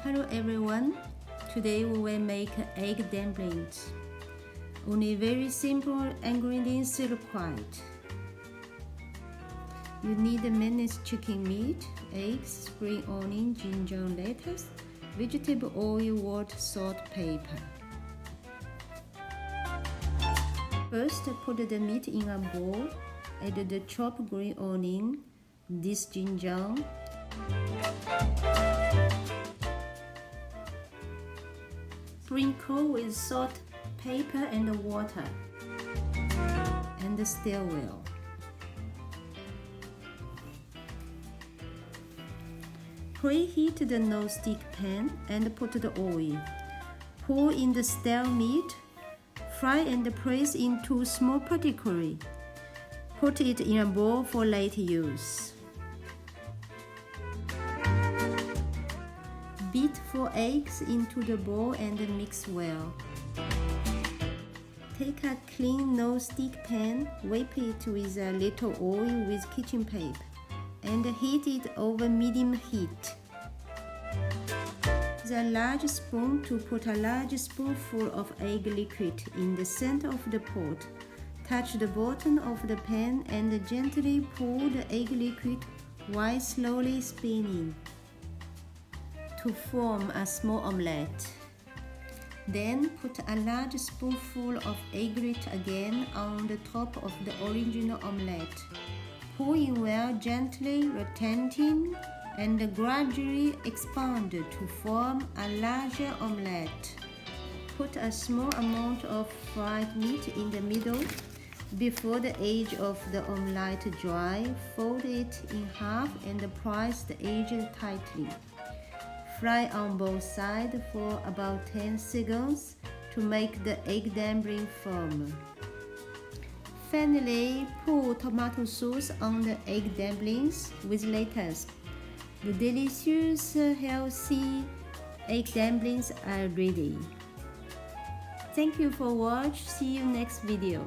Hello everyone, today we will make egg dumplings. Only very simple ingredients required. You need minced chicken meat, eggs, spring onion, ginger, lettuce, vegetable oil, water, salt, pepper. First, put the meat in a bowl, add the chopped green onion, this ginger, sprinkle with salt, pepper and water, and stir well. Preheat the non-stick pan and put the oil. Pour in the stale meat, fry and press into small particles. Put it in a bowl for later use. Beat 4 eggs into the bowl and mix well. Take a clean non-stick pan, wipe it with a little oil with kitchen paper, and heat it over medium heat. Use a large spoon to put a large spoonful of egg liquid in the center of the pot. Touch the bottom of the pan and gently pour the egg liquid while slowly spinning to form a small omelette. Then put a large spoonful of egg white again on the top of the original omelette. Pour in well, gently rotating and gradually expand to form a larger omelette. Put a small amount of fried meat in the middle. Before the edge of the omelette dry, fold it in half and press the edge tightly. Fry on both sides for about 10 seconds to make the egg dumpling firm. Finally, pour tomato sauce on the egg dumplings with lettuce. The delicious, healthy egg dumplings are ready. Thank you for watching. See you next video.